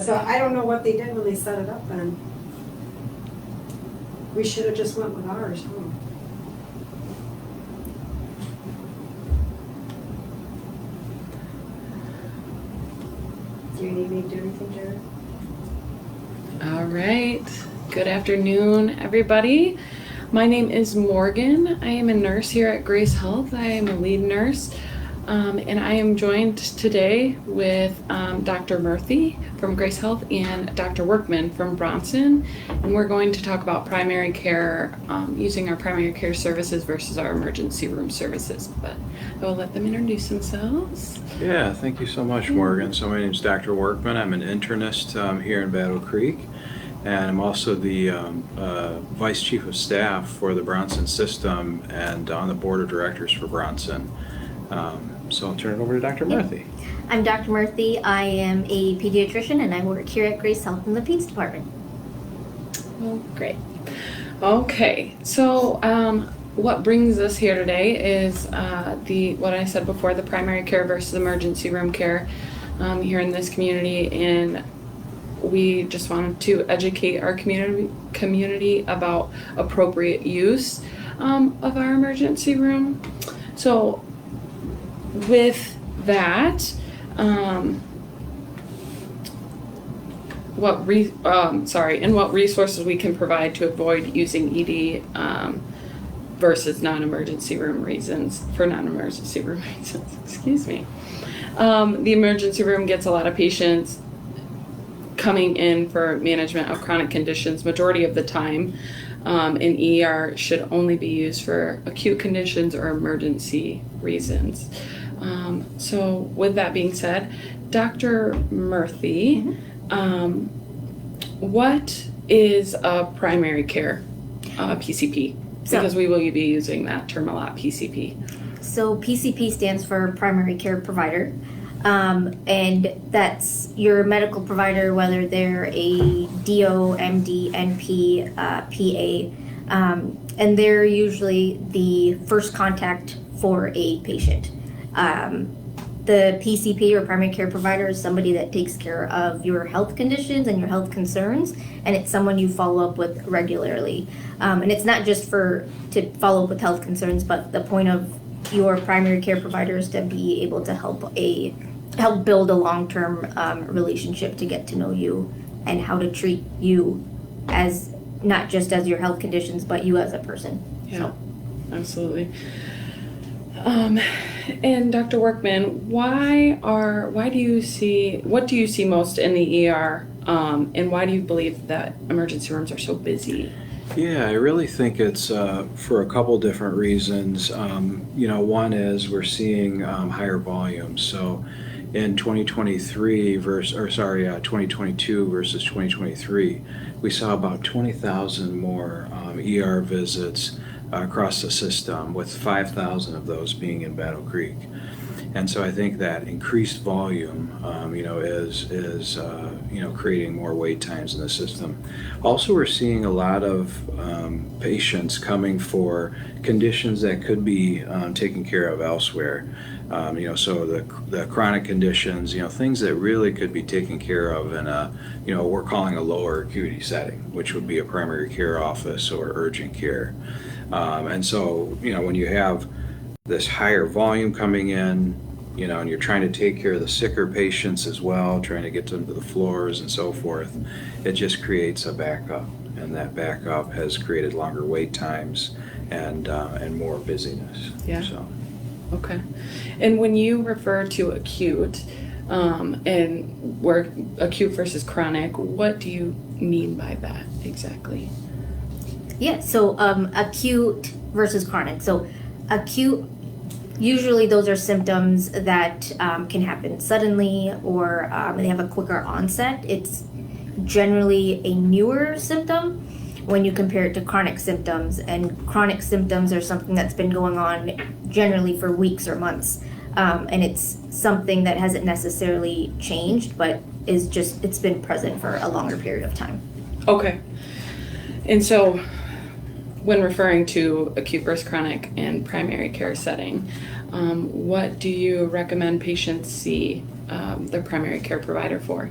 So I don't know what they did when they set it up then. We should have just went with ours, huh? Do you need me to do anything, Jared? All right. Good afternoon, everybody. My name is Morgan. I am a nurse here at Grace Health. I am a lead nurse. And I am joined today with Dr. Murthi from Grace Health and Dr. Workman from Bronson. And we're going to talk about primary care, using our primary care services versus our emergency room services. But I will let them introduce themselves. Yeah, thank you so much, Morgan. So my name is Dr. Workman. I'm an internist here in Battle Creek, and I'm also the Vice Chief of Staff for the Bronson system and on the Board of Directors for Bronson. So I'll turn it over to Dr. Murthi. I'm Dr. Murthi. I am a pediatrician and I work here at Grace Health in the Peds department. Well, great. Okay, so what brings us here today is what I said before, the primary care versus emergency room care here in this community, and we just wanted to educate our community about appropriate use of our emergency room. So with that, what resources we can provide to avoid using ED versus non-emergency room reasons. Excuse me. The emergency room gets a lot of patients coming in for management of chronic conditions majority of the time. An ER should only be used for acute conditions or emergency reasons. So with that being said, Dr. Murthi, what is a primary care PCP? Because we will be using that term a lot, PCP. So PCP stands for primary care provider. And that's your medical provider, whether they're a DO, MD, NP, PA, and they're usually the first contact for a patient. The PCP or primary care provider is somebody that takes care of your health conditions and your health concerns, and it's someone you follow up with regularly. And it's not just to follow up with health concerns, but the point of your primary care provider is to be able to help build a long-term relationship, to get to know you and how to treat you as not just as your health conditions, but you as a person. Yeah, absolutely. And Dr. Workman, what do you see most in the ER, and why do you believe that emergency rooms are so busy? Yeah, I really think it's for a couple different reasons. One is we're seeing higher volumes. So in 2022 versus 2023, we saw about 20,000 more ER visits across the system, with 5,000 of those being in Battle Creek. And so I think that increased volume, is creating more wait times in the system. Also, we're seeing a lot of patients coming for conditions that could be taken care of elsewhere. So the chronic conditions, things that really could be taken care of in we're calling a lower acuity setting, which would be a primary care office or urgent care. And so, when you have this higher volume coming in, and you're trying to take care of the sicker patients as well, trying to get them to the floors and so forth, it just creates a backup. And that backup has created longer wait times and more busyness. Yeah. So. Okay. And when you refer to acute, and we're acute versus chronic, what do you mean by that exactly? Yeah, so acute versus chronic. So acute, usually those are symptoms that can happen suddenly, or they have a quicker onset. It's generally a newer symptom when you compare it to chronic symptoms, and chronic symptoms are something that's been going on generally for weeks or months, and it's something that hasn't necessarily changed, but it's been present for a longer period of time. Okay. And so when referring to acute versus chronic and primary care setting, what do you recommend patients see their primary care provider for?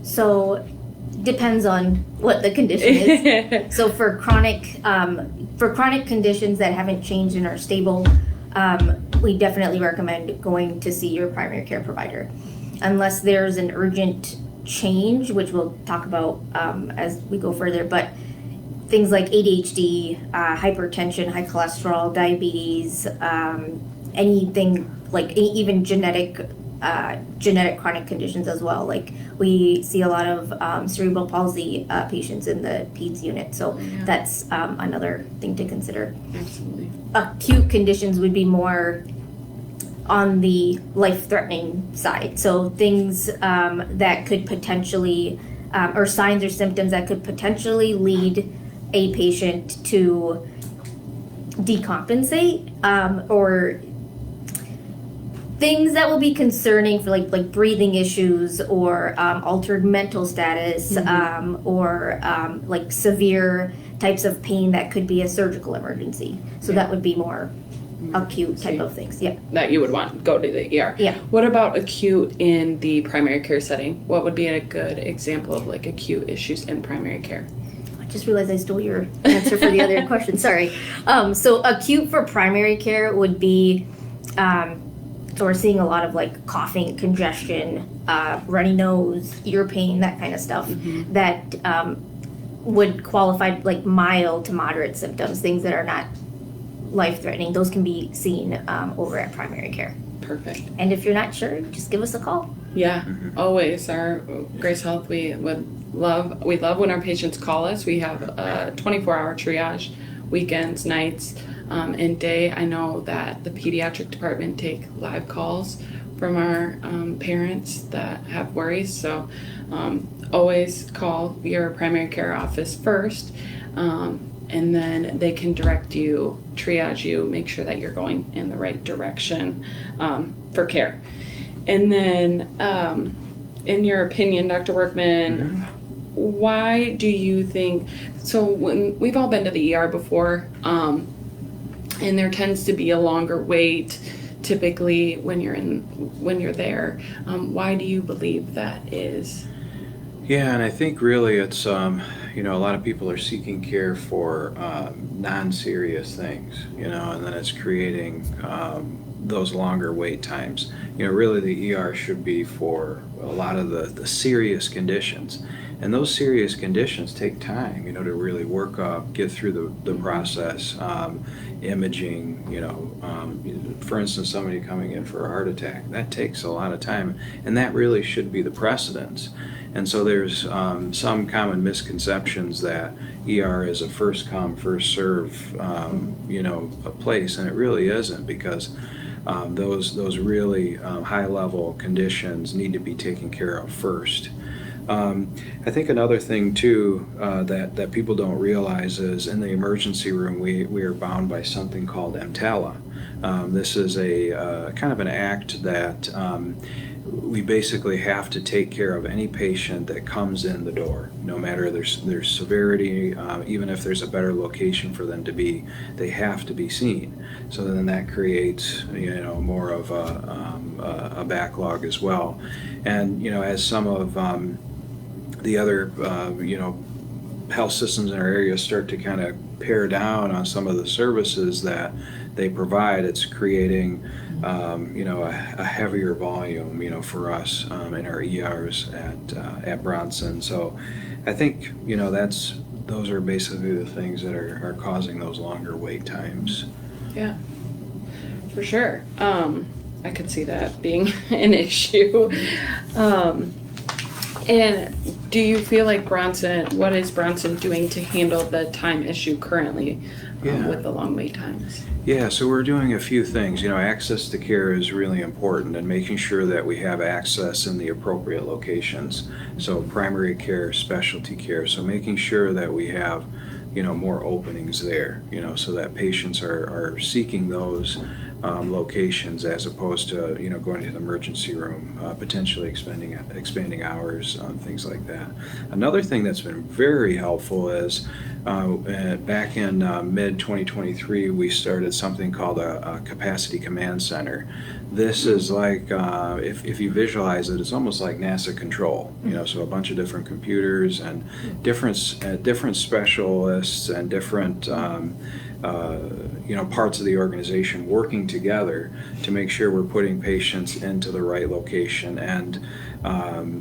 So depends on what the condition is. So for chronic conditions that haven't changed and are stable, we definitely recommend going to see your primary care provider. Unless there's an urgent change, which we'll talk about as we go further, but things like ADHD, hypertension, high cholesterol, diabetes, anything like even genetic chronic conditions as well. Like we see a lot of cerebral palsy patients in the PEDS unit, so that's another thing to consider. Absolutely. Acute conditions would be more on the life-threatening side. So things that could potentially, or signs or symptoms that could potentially lead a patient to decompensate, or things that will be concerning for like breathing issues or altered mental status, or like severe types of pain that could be a surgical emergency. So that would be more acute type of things. Yeah. That you would want go to the ER. Yeah. What about acute in the primary care setting? What would be a good example of like acute issues in primary care? I just realized I stole your answer for the other question. Sorry. So acute for primary care would be, so we're seeing a lot of like coughing, congestion, runny nose, ear pain, that kind of stuff that would qualify like mild to moderate symptoms, things that are not life-threatening. Those can be seen over at primary care. Perfect. And if you're not sure, just give us a call. Yeah, always. Our Grace Health, we love when our patients call us. We have a 24-hour triage, weekends, nights, and day. I know that the pediatric department take live calls from our parents that have worries. So always call your primary care office first, and then they can direct you, triage you, make sure that you're going in the right direction for care. And then, in your opinion, Dr. Workman, why do you think, so when we've all been to the ER before, and there tends to be a longer wait typically when you're there. Why do you believe that is? Yeah, and I think really it's, a lot of people are seeking care for non-serious things, and then it's creating those longer wait times. Really the ER should be for a lot of the serious conditions. And those serious conditions take time, to really work up, get through the process, imaging, for instance, somebody coming in for a heart attack, that takes a lot of time, and that really should be the precedence. And so there's some common misconceptions that ER is a first come, first serve, a place, and it really isn't, because those really high level conditions need to be taken care of first. I think another thing too that people don't realize is in the emergency room we are bound by something called EMTALA. This is a kind of an act that we basically have to take care of any patient that comes in the door, no matter their severity, even if there's a better location for them to be, they have to be seen. So then that creates, more of a backlog as well. And, as some of the other, health systems in our area start to kind of pare down on some of the services that they provide, it's creating a heavier volume, for us in our ERs at Bronson. So I think, those are basically the things that are causing those longer wait times. Yeah, for sure. I could see that being an issue. And do you feel like what is Bronson doing to handle the time issue currently with the long wait times? Yeah, so we're doing a few things. Access to care is really important, and making sure that we have access in the appropriate locations. So primary care, specialty care, so making sure that we have, more openings there, so that patients are seeking those locations as opposed to, going to the emergency room, potentially expanding hours, things like that. Another thing that's been very helpful is back in mid-2023, we started something called a capacity command center. This is like, if you visualize it, it's almost like NASA control, so a bunch of different computers and different specialists and different parts of the organization working together to make sure we're putting patients into the right location and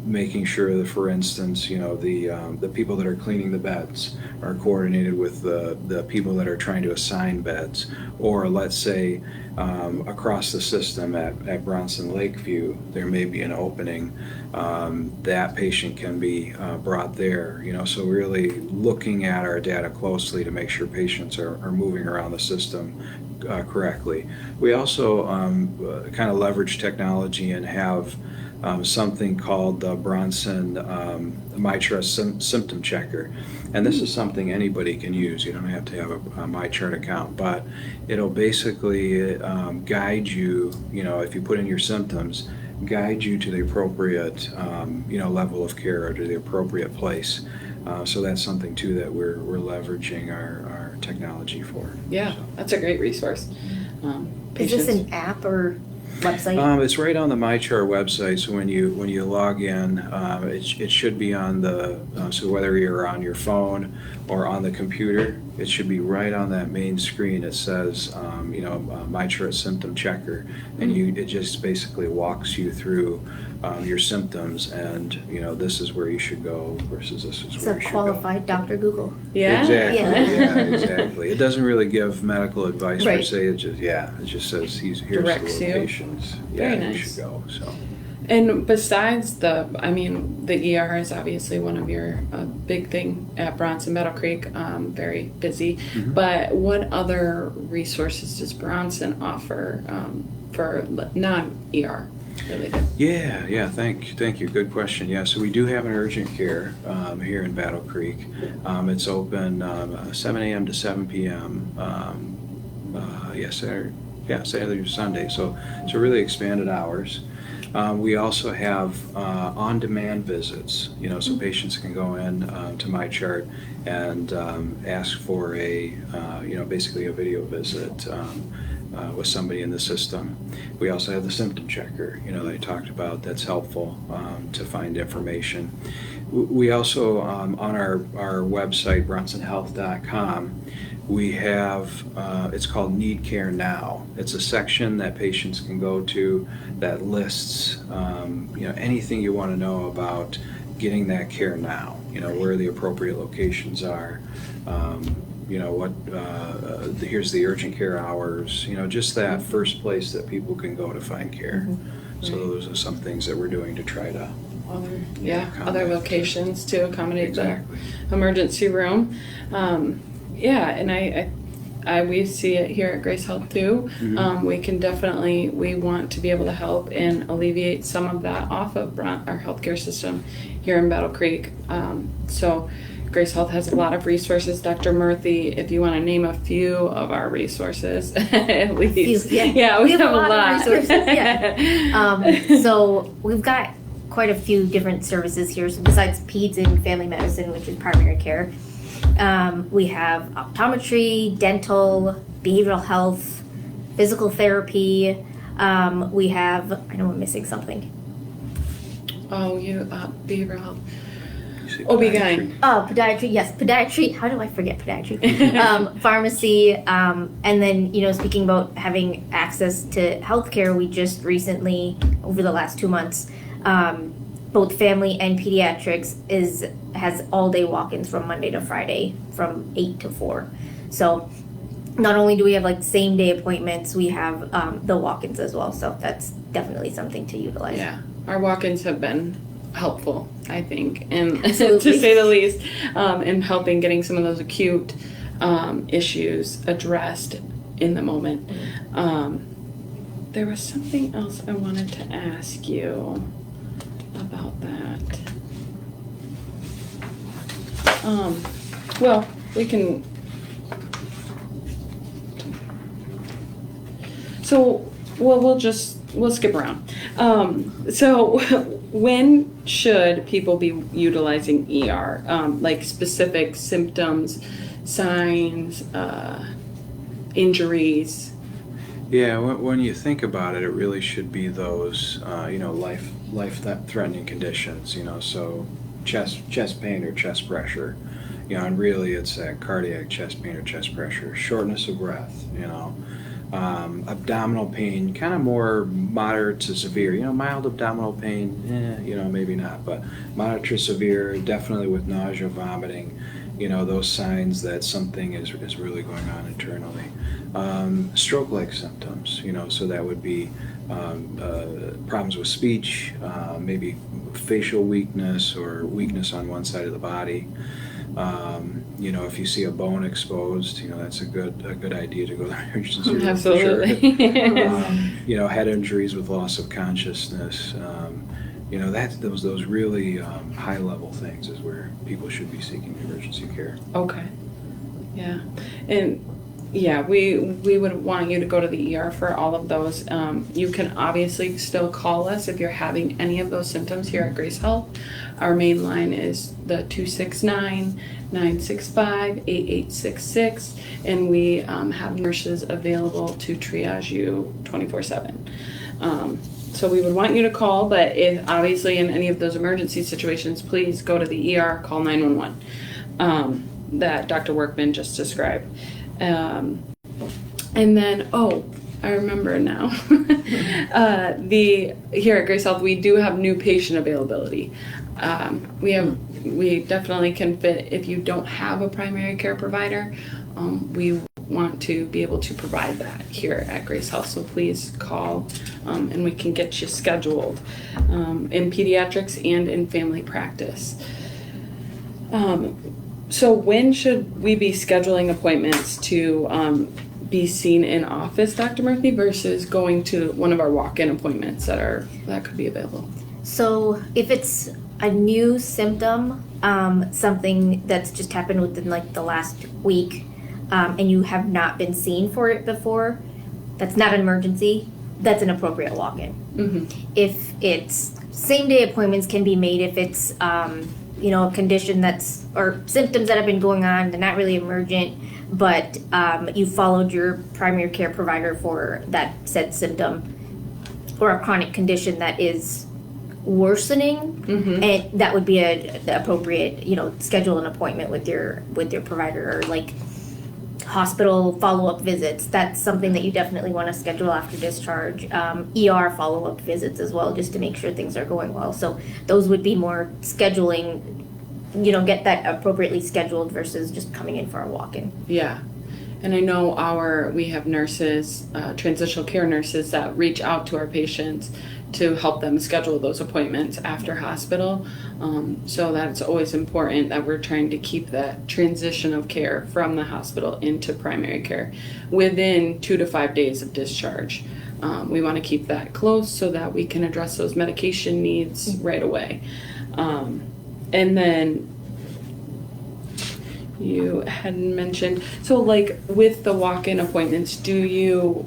making sure that, for instance, the people that are cleaning the beds are coordinated with the people that are trying to assign beds, or let's say across the system at Bronson Lakeview, there may be an opening. That patient can be brought there, so really looking at our data closely to make sure patients are moving around the system correctly. We also kind of leverage technology and have something called the Bronson MyChart symptom checker. And this is something anybody can use. You don't have to have a MyChart account, but it'll basically guide you, if you put in your symptoms, guide you to the appropriate level of care or to the appropriate place. So that's something too that we're leveraging our technology for. Yeah, so. That's a great resource. Is this an app or website? It's right on the MyChart website. So when you log in, it should be on so whether you're on your phone or on the computer, it should be right on that main screen. It says MyChart symptom checker, and it just basically walks you through your symptoms, and this is where you should go versus this is where you should go. It's a qualified Dr. Google. Yeah. Exactly. Yeah. Yeah, exactly. It doesn't really give medical advice per Right. se. It just says here's Directs the you. locations. Very You nice. should go. So. And besides the ER is obviously one of your big thing at Bronson Meadow Creek, very busy. Mm-hmm. But what other resources does Bronson offer for non-ER related? Yeah. Thank you. Good question. Yeah, so we do have an urgent care here in Battle Creek. It's open 7 a.m. to 7 p.m. Saturday to Sunday. So it's really expanded hours. We also have on-demand visits, so patients can go in to MyChart and ask for basically a video visit with somebody in the system. We also have the symptom checker, that I talked about, that's helpful to find information. We also, on our website, bronsonhealth.com, we have, it's called Need Care Now. It's a section that patients can go to that lists, anything you want to know about getting that care now, where the appropriate locations are, here's the urgent care hours, just that first place that people can go to find care. Mm-hmm. So those are some things that we're doing to try to Other locations to accommodate Exactly. the emergency room. And we see it here at Grace Health too. Mm-hmm. We want to be able to help and alleviate some of that off of our healthcare system here in Battle Creek. So Grace Health has a lot of resources. Dr. Murthi, if you want to name a few of our resources, at least. We have a lot of resources. Yeah. So we've got quite a few different services here. So besides peds and family medicine, which is primary care, we have optometry, dental, behavioral health, physical therapy. We have, I know I'm missing something. Behavioral health. OB-GYN. Oh, podiatry, yes, podiatry. How do I forget podiatry? Pharmacy, and then, speaking about having access to healthcare, we just recently, over the last 2 months, both family and pediatrics has all-day walk-ins from Monday to Friday from 8 to 4. So not only do we have same-day appointments, we have the walk-ins as well. So that's definitely something to utilize. Yeah, our walk-ins have been helpful, I think, and to Absolutely. say the least, in helping getting some of those acute issues addressed in the moment. There was something else I wanted to ask you about that. We can. So, well, we'll skip around. So, when should people be utilizing ER? Like specific symptoms, signs, injuries? Yeah, when you think about it, it really should be those, life-threatening conditions, so chest pain or chest pressure, and really it's that cardiac chest pain or chest pressure, shortness of breath, abdominal pain, kind of more moderate to severe, mild abdominal pain, maybe not, but moderate to severe, definitely with nausea, vomiting, those signs that something is really going on internally. Stroke-like symptoms, so that would be problems with speech, maybe facial weakness or weakness on one side of the body. If you see a bone exposed, that's a good idea to go to the emergency room. Absolutely. For sure. Head injuries with loss of consciousness. That's those really high level things is where people should be seeking emergency care. Okay. Yeah. And yeah, we would want you to go to the ER for all of those. You can obviously still call us if you're having any of those symptoms here at Grace Health. Our main line is the 269-965-8866, and we have nurses available to triage you 24/7. So we would want you to call, but if obviously in any of those emergency situations, please go to the ER, call 911 that Dr. Workman just described. And then, I remember now. Here at Grace Health, we do have new patient availability. We definitely can fit if you don't have a primary care provider. We want to be able to provide that here at Grace Health, so please call and we can get you scheduled in pediatrics and in family practice. So when should we be scheduling appointments to be seen in office, Dr. Murthi, versus going to one of our walk-in appointments that could be available? So if it's a new symptom, something that's just happened within like the last week, and you have not been seen for it before, that's not an emergency, that's an appropriate walk-in. Mm-hmm. If it's same-day appointments can be made if it's a condition or symptoms that have been going on, they're not really emergent, but you followed your primary care provider for that said symptom or a chronic condition that is worsening, Mm-hmm. and that would be the appropriate, schedule an appointment with your provider, or like hospital follow-up visits. That's something that you definitely want to schedule after discharge. ER follow-up visits as well, just to make sure things are going well. So those would be more scheduling, get that appropriately scheduled versus just coming in for a walk-in. Yeah. And I know we have nurses, transitional care nurses that reach out to our patients to help them schedule those appointments after hospital. So that's always important that we're trying to keep that transition of care from the hospital into primary care within 2 to 5 days of discharge. We want to keep that close so that we can address those medication needs right away. And then you had mentioned, so like with the walk-in appointments, do you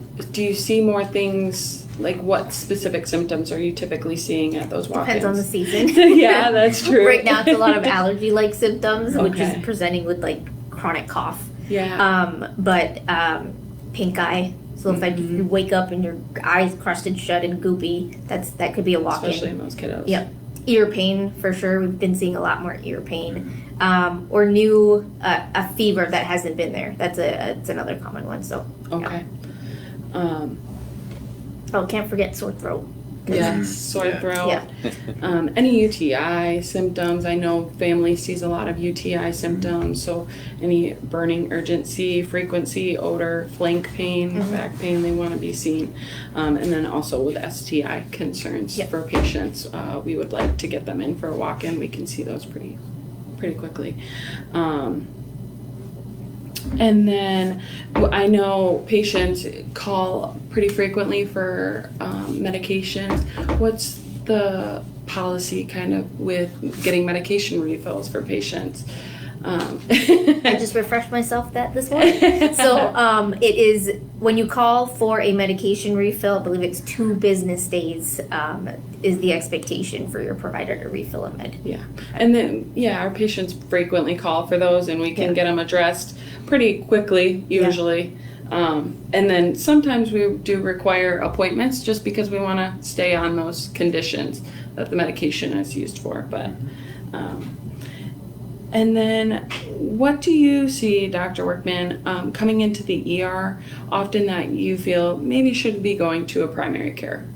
see more things? Like what specific symptoms are you typically seeing at those walk-ins? Depends on the season. Yeah, that's true. Right now it's a lot of allergy-like symptoms, which Okay. is presenting with like chronic cough. Yeah. But pink eye. So if you wake up and your eyes crusted shut and goopy, that could be a walk-in. Especially in those kiddos. Yep. Ear pain for sure. We've been seeing a lot more ear pain. Or new a fever that hasn't been there. It's another common one. So Okay. can't forget sore throat. Yes, sore Yeah. throat. Yeah. Any UTI symptoms? I know family sees a lot of UTI symptoms, so any burning urgency, frequency, odor, flank pain, back pain, they want to be seen. And then also with STI concerns Yep. for patients, we would like to get them in for a walk-in. We can see those pretty quickly. And then I know patients call pretty frequently for medications. What's the policy kind of with getting medication refills for patients? I just refreshed myself that this morning. So it is when you call for a medication refill, I believe it's 2 business days is the expectation for your provider to refill a med. Yeah. And then, our patients frequently call for those, and we can get them addressed pretty quickly, usually. And then sometimes we do require appointments just because we want to stay on those conditions that the medication is used for. But, and then what do you see, Dr. Workman, coming into the ER often that you feel maybe should be going to a primary care?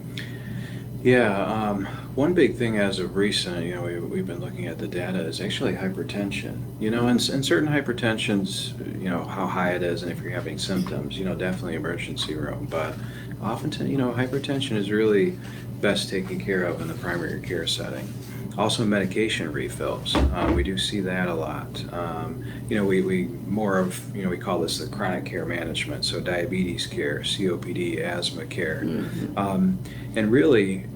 Yeah, one big thing as of recent, we've been looking at the data is actually hypertension. And certain hypertensions, how high it is and if you're having symptoms, definitely emergency room. But often, hypertension is really best taken care of in the primary care setting. Also medication refills, we do see that a lot. We more of, we call this the chronic care management, so diabetes care, COPD, asthma care. And really,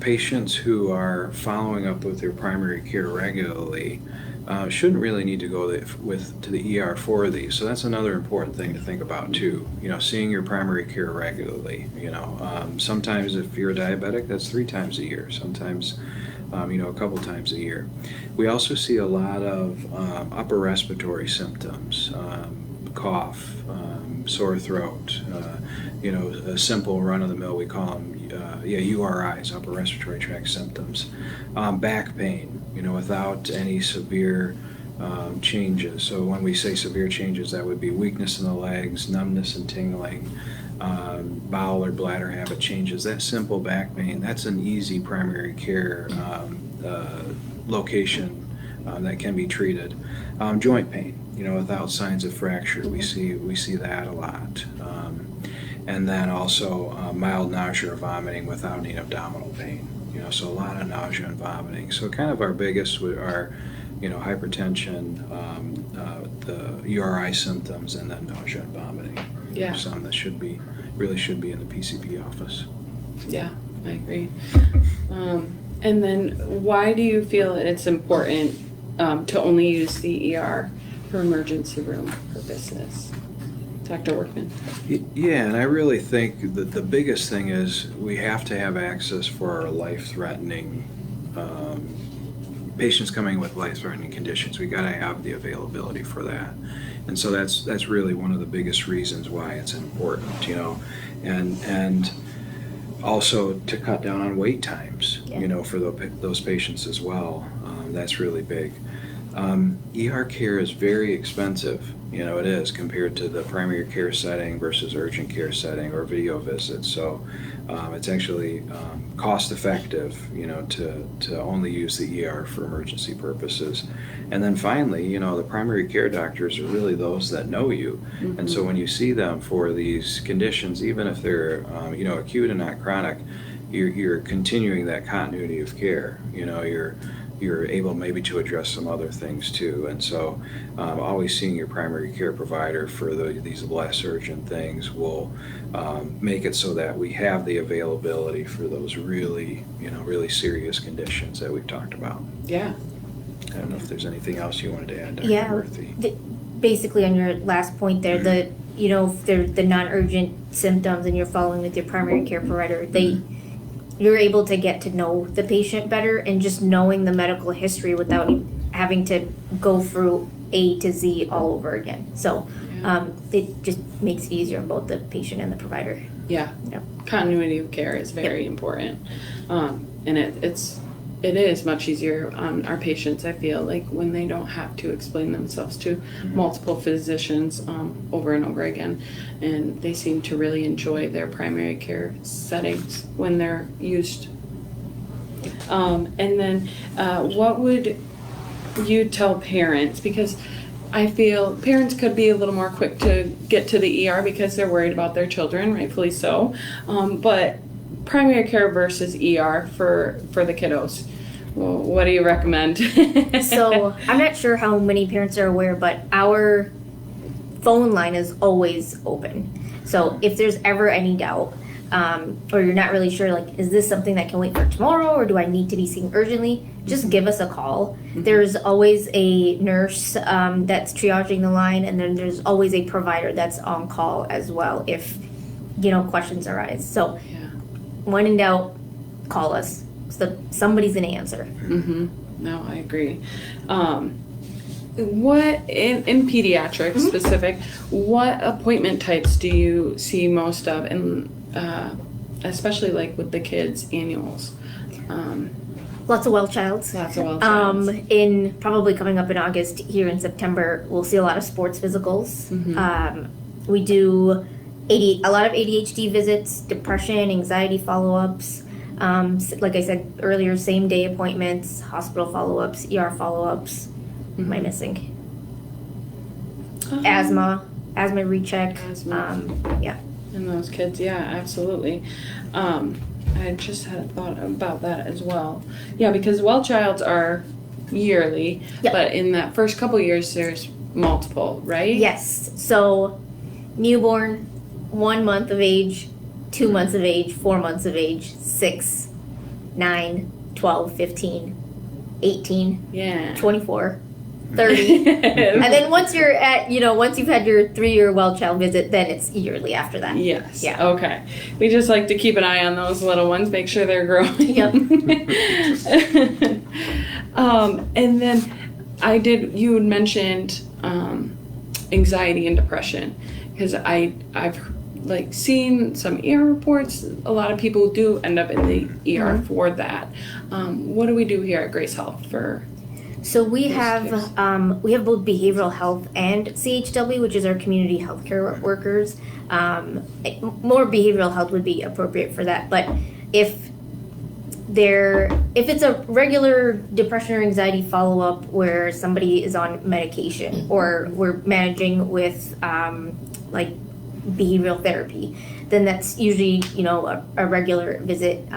patients who are following up with their primary care regularly shouldn't really need to go to the ER for these. So that's another important thing to think about too. Seeing your primary care regularly. Sometimes if you're a diabetic, that's 3 times a year. Sometimes, a couple times a year. We also see a lot of upper respiratory symptoms, cough, sore throat. A simple run-of-the-mill, we call them URIs, upper respiratory tract symptoms. Back pain, without any severe changes. So when we say severe changes, that would be weakness in the legs, numbness and tingling, bowel or bladder habit changes. That simple back pain, that's an easy primary care location that can be treated. Joint pain, without signs of fracture, we see that a lot. And then also mild nausea or vomiting without any abdominal pain. So a lot of nausea and vomiting. So kind of our biggest are, hypertension, the URI symptoms, and then nausea and vomiting. Yeah. Some that really should be in the PCP office. Yeah, I agree. And then why do you feel it's important to only use the ER for emergency room purposes? Dr. Workman. Yeah, and I really think that the biggest thing is we have to have access for our life-threatening patients coming with life-threatening conditions. We got to have the availability for that, and so that's really one of the biggest reasons why it's important, and also to cut down on wait times, for those patients as well. That's really big. ER care is very expensive. It is compared to the primary care setting versus urgent care setting or video visits. So it's actually cost effective, to only use the ER for emergency purposes. And then finally, the primary care doctors are really those that know you. Mm-hmm. And so when you see them for these conditions, even if they're, acute and not chronic, you're continuing that continuity of care. You're able maybe to address some other things too. And so always seeing your primary care provider for these less urgent things will make it so that we have the availability for those really serious conditions that we've talked about. Yeah. I don't know if there's anything else you wanted to add, Dr. Yeah, Murthi. Basically on your last point there, if they're the non-urgent symptoms and you're following with your primary care provider, you're able to get to know the patient better, and just knowing the medical history without having to go through A to Z all over again. So it just makes it easier on both the patient and the provider. Yeah. Continuity of care is very important. And it is much easier on our patients, I feel like, when they don't have to explain themselves to multiple physicians over and over again. And they seem to really enjoy their primary care settings when they're used. And then what would you tell parents? Because I feel parents could be a little more quick to get to the ER because they're worried about their children, rightfully so. But primary care versus ER for the kiddos. Well, what do you recommend? So I'm not sure how many parents are aware, but our phone line is always open. So if there's ever any doubt, or you're not really sure, like, is this something that can wait for tomorrow, or do I need to be seen urgently, just give us a call. There's always a nurse that's triaging the line, and then there's always a provider that's on call as well if, questions arise. So Yeah. when in doubt, call us. So somebody's going to answer. No, I agree. What in pediatrics specific, what appointment types do you see most of, and especially like with the kids annuals? Lots of well childs. Lots of well childs. In probably coming up in August, here in September, we'll see a lot of sports physicals. We do a lot of ADHD visits, depression, anxiety follow-ups. Like I said earlier, same day appointments, hospital follow-ups, ER follow-ups. Am I missing? Asthma recheck. Asthma. Yeah. And those kids, yeah, absolutely. I just had a thought about that as well. Yeah, because well childs are yearly, Yep. but in that first couple years, there's multiple, right? Yes. So, newborn, 1 month of age, 2 months of age, 4 months of age, 6, 9, 12, 15, 18, Yeah. 24, 30. And then once you're at, once you've had your 3-year well child visit, then it's yearly after that. Yes. Yeah. Okay. We just like to keep an eye on those little ones, make sure they're growing. Yep. And then you had mentioned anxiety and depression, because I've like seen some ER reports. A lot of people do end up in the ER for that. What do we do here at Grace Health for? So we Yes, have yes. we have both behavioral health and CHW, which is our community healthcare workers. More behavioral health would be appropriate for that, but if it's a regular depression or anxiety follow up where somebody is on medication, or we're managing with like behavioral therapy, then that's usually a regular visit.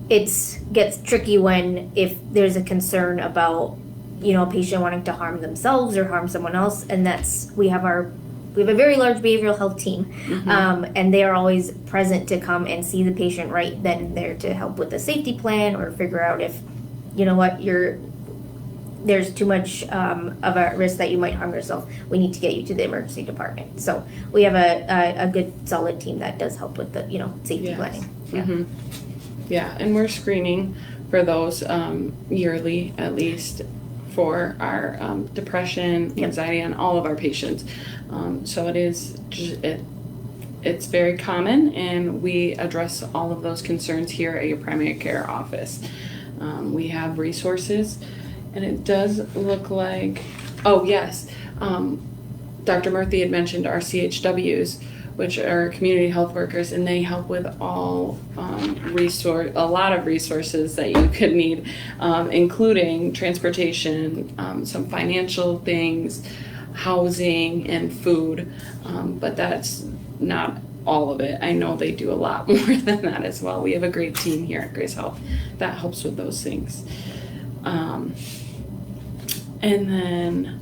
It gets tricky if there's a concern about a patient wanting to harm themselves or harm someone else, and we have a very large behavioral health team, and they are always present to come and see the patient right then and there to help with the safety plan, or figure out if there's too much of a risk that you might harm yourself. We need to get you to the emergency department. So we have a good solid team that does help with the safety Yes. planning. Yeah. Yeah, and we're screening for those yearly at least for our depression, anxiety on all of our patients. So it's very common, and we address all of those concerns here at your primary care office. We have resources, and it does look like, oh yes, Dr. Murthi had mentioned our CHWs, which are community health workers, and they help with all a lot of resources that you could need, including transportation, some financial things, housing, and food. But that's not all of it. I know they do a lot more than that as well. We have a great team here at Grace Health that helps with those things. And then,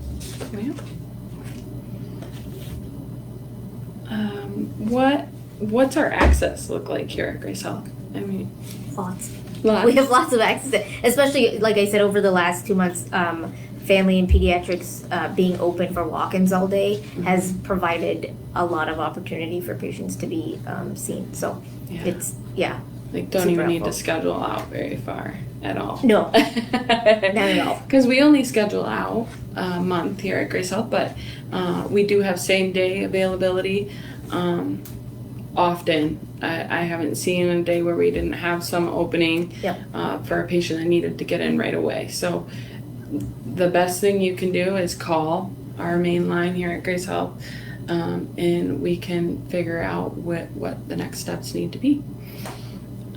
what's our access look like here at Grace Health? I mean, Lots. lots. We have lots of access, especially like I said, over the last 2 months. Family and pediatrics being open for walk-ins all day has provided a lot of opportunity for patients to be seen. So it's like don't super even need to helpful. schedule out very far at all. No, not at all. Because we only schedule out a month here at Grace Health, but we do have same day availability. Often, I haven't seen a day where we didn't have some opening for a patient that needed to get in right away. So the best thing you can do is call our main line here at Grace Health, and we can figure out what the next steps need to be.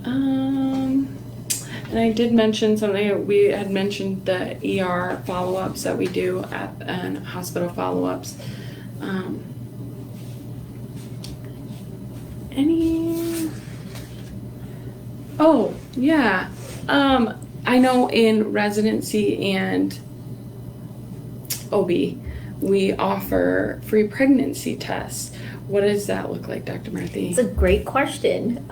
And I did mention something. We had mentioned the ER follow-ups that we do and hospital follow-ups. Oh, yeah. I know in residency and OB, we offer free pregnancy tests. What does that look like, Dr. Murthi? It's a great question.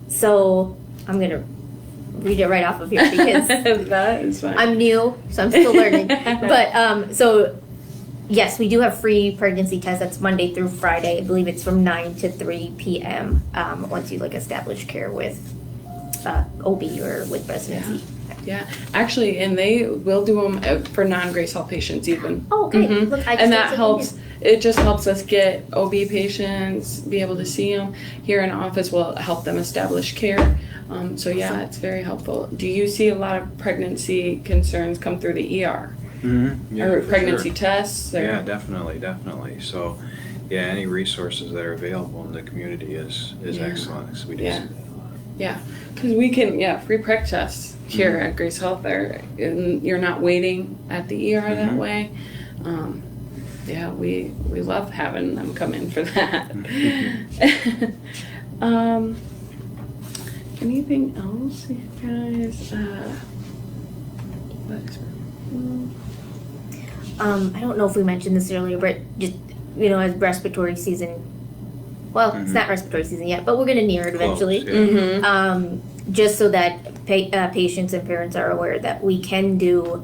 So I'm gonna read it right off of here because That is fine. I'm new, so I'm still learning. But so yes, we do have free pregnancy tests. That's Monday through Friday. I believe it's from 9 to 3 p.m. Once you establish care with OB or with residency. Yeah, actually, and they will do them for non-Grace Health patients even. Oh, okay. Mhm. Look, I just And learned that something helps. new. It just helps us get OB patients, be able to see them here in office. Will help them establish care. So yeah, it's very helpful. Do you see a lot of pregnancy concerns come through the ER Yeah, or for pregnancy sure. tests? Or? Yeah, definitely. So, yeah, any resources that are available in the community is Yeah. excellent. 'Cause we do Yeah. see that a lot. Yeah, because we can, free preg tests here at Grace Health. And you're not waiting at the ER that way. Yeah, we love having them come in for that. Anything else, you guys? I don't know if we mentioned this earlier, but just as respiratory season. Well, it's not respiratory season yet, but we're gonna near it eventually. Close, yeah. Just so that patients and parents are aware that we can do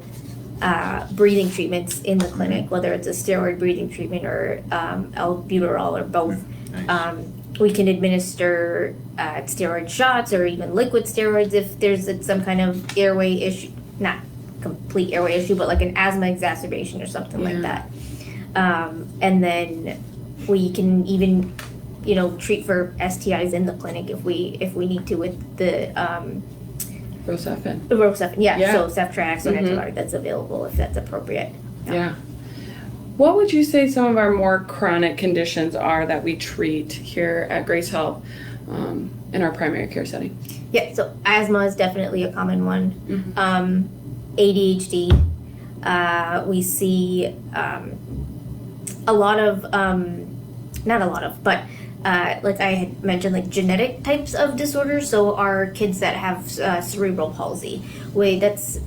breathing treatments in the clinic, whether it's a steroid breathing treatment or albuterol or both. Nice. We can administer steroid shots or even liquid steroids if there's some kind of airway issue, not complete airway issue, but like an asthma exacerbation or something like that. And then we can even treat for STIs in the clinic if we need to with the Rocephin. Rocephin, Yeah. so Ceftrax or antibiotic that's available if that's appropriate. Yeah. What would you say some of our more chronic conditions are that we treat here at Grace Health in our primary care setting? Yeah, so asthma is definitely a common one. ADHD, we see a lot of, not a lot of, but like I had mentioned, like genetic types of disorders. So our kids that have cerebral palsy, that's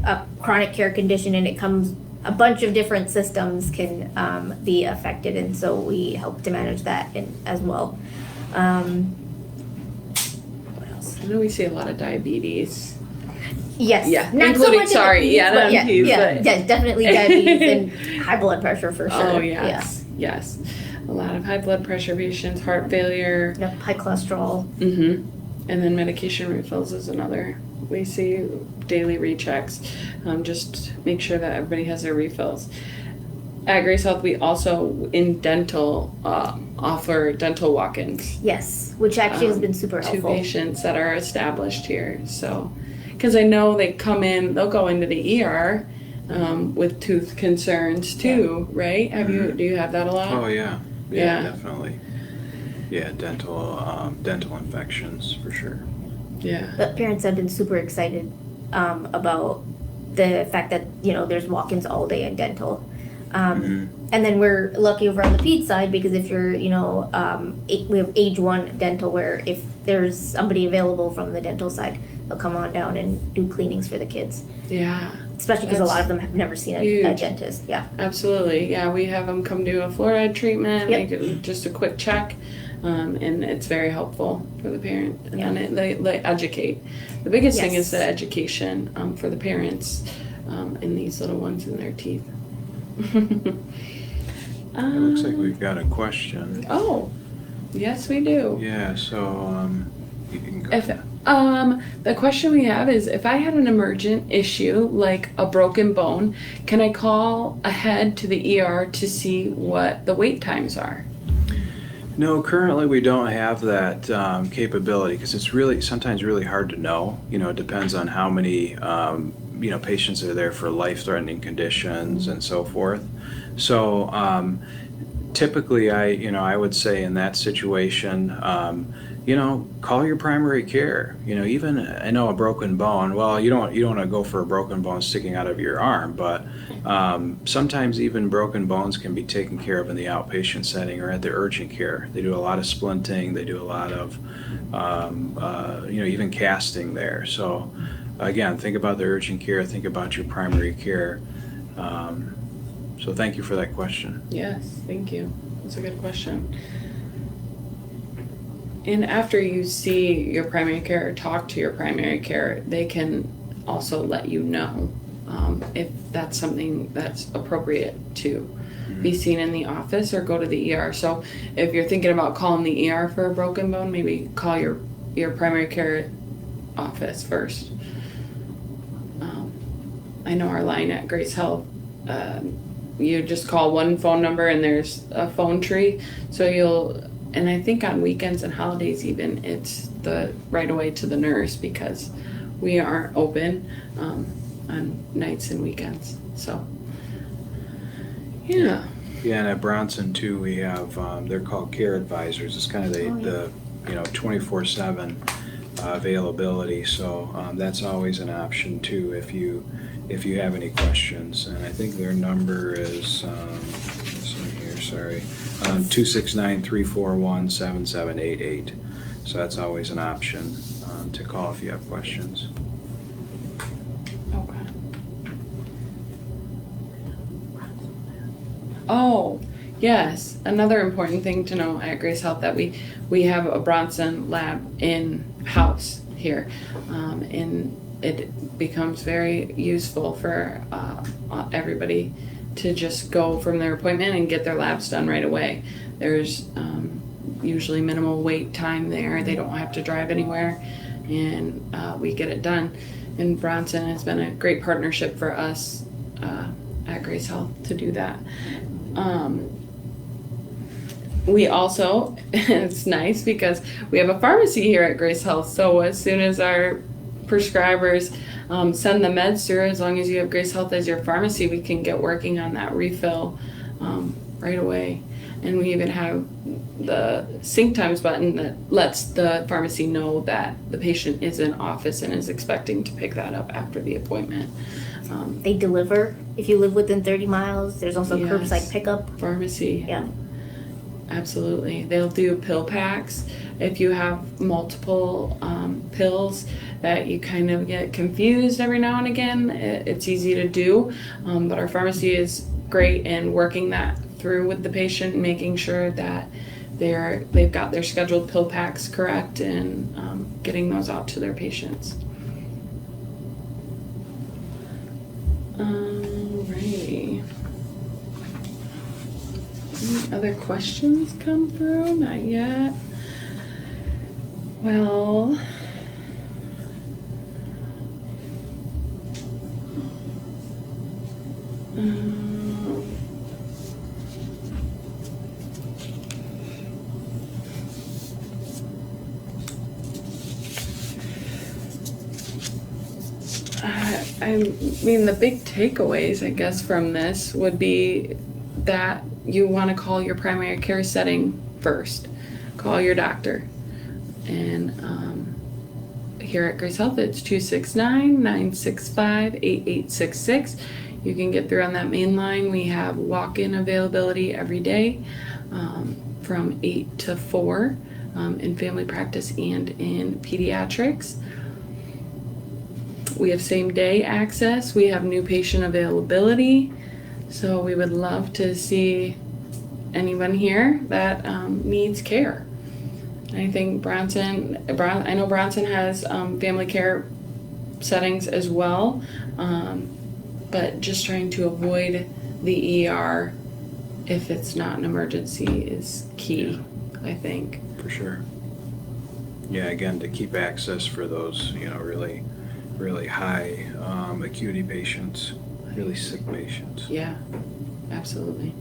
a chronic care condition, and it comes, a bunch of different systems can be affected, and so we help to manage that as well. What else? I know we see a lot of diabetes. Yes. Yeah, Not including- so much sorry, in the yeah, peds, the but peds, yeah, definitely diabetes and high blood pressure for sure. Oh, yes. Yes. A lot of high blood pressure patients, heart failure. Yeah. High cholesterol. And then medication refills is another. We see daily rechecks. Just make sure that everybody has their refills. At Grace Health, we also, in dental, offer dental walk-ins Yes, which actually has been super to helpful. patients that are established here. So, because I know they come in, they'll go into the ER with tooth concerns too, right? Do you have that a lot? Oh, yeah. Yeah. Definitely. Yeah, dental infections for sure. Yeah. But parents have been super excited about the fact that there's walk-ins all day in dental. And then we're lucky over on the peds side because if you're, we have age 1 dental where if there's somebody available from the dental side, they'll come on down and do cleanings for the kids. Yeah. Especially because a lot of them have never seen a huge. dentist. Yeah. Absolutely. Yeah, we have them come do a fluoride treatment, Yep. make it just a quick check, and it's very helpful for the parent. And Yeah. then they educate. The biggest thing is Yes. the education for the parents in these little ones in their teeth. It looks like we've got a question. Oh, yes, we do. Yeah, so you can go. The question we have is, if I had an emergent issue like a broken bone, can I call ahead to the ER to see what the wait times are? No, currently we don't have that capability because it's sometimes really hard to know. It depends on how many patients are there for life-threatening conditions and so forth. So typically, I would say in that situation, call your primary care. Even I know a broken bone. Well, you don't want to go for a broken bone sticking out of your arm, but sometimes even broken bones can be taken care of in the outpatient setting or at the urgent care. They do a lot of splinting. They do a lot of even casting there. So again, think about the urgent care. Think about your primary care. So thank you for that question. Yes, thank you. That's a good question. And after you see your primary care or talk to your primary care, they can also let you know if that's something that's appropriate to be seen in the office or go to the ER. So if you're thinking about calling the ER for a broken bone, maybe call your primary care office first. I know our line at Grace Health, you just call one phone number and there's a phone tree. So and I think on weekends and holidays even, it's the right away to the nurse because we aren't open on nights and weekends. So, yeah. Yeah, and at Bronson too, we have, they're called care advisors. It's kind of the 24/7 availability. So that's always an option too if you have any questions. And I think their number is, this one here, sorry, 269-341-7788. So that's always an option to call if you have questions. Okay. Oh, yes. Another important thing to know at Grace Health that we have a Bronson lab in-house here. And it becomes very useful for everybody to just go from their appointment and get their labs done right away. There's usually minimal wait time there. They don't have to drive anywhere, and we get it done. And Bronson has been a great partnership for us at Grace Health to do that. We also, it's nice because we have a pharmacy here at Grace Health, so as soon as our prescribers send the meds through, as long as you have Grace Health as your pharmacy, we can get working on that refill right away. And we even have the sync times button that lets the pharmacy know that the patient is in office and is expecting to pick that up after the appointment. They deliver if you live within 30 miles. There's also Yes. curbside pickup. Pharmacy. Yeah. Absolutely. They'll do pill packs. If you have multiple pills that you kind of get confused every now and again, it's easy to do. But our pharmacy is great in working that through with the patient, making sure that they've got their scheduled pill packs correct and getting those out to their patients. Alrighty. Any other questions come through? Not yet. Well, I mean, the big takeaways, I guess, from this would be that you want to call your primary care setting first. Call your doctor. And here at Grace Health, it's 269-965-8866. You can get through on that main line. We have walk-in availability every day from 8 to 4 in family practice and in pediatrics. We have same-day access. We have new patient availability. So we would love to see anyone here that needs care. I think I know Bronson has family care settings as well, but just trying to avoid the ER if it's not an emergency is key, I think. For sure. Yeah, again, to keep access for those, really, really high acuity patients, really sick patients. Yeah, absolutely.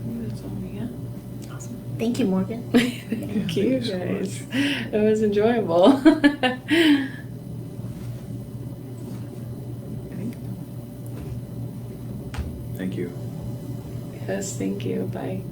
That's all we got. Thank you, Morgan. Thank you, Thank you so guys. much. It was enjoyable. Thank you. Yes, thank you. Bye.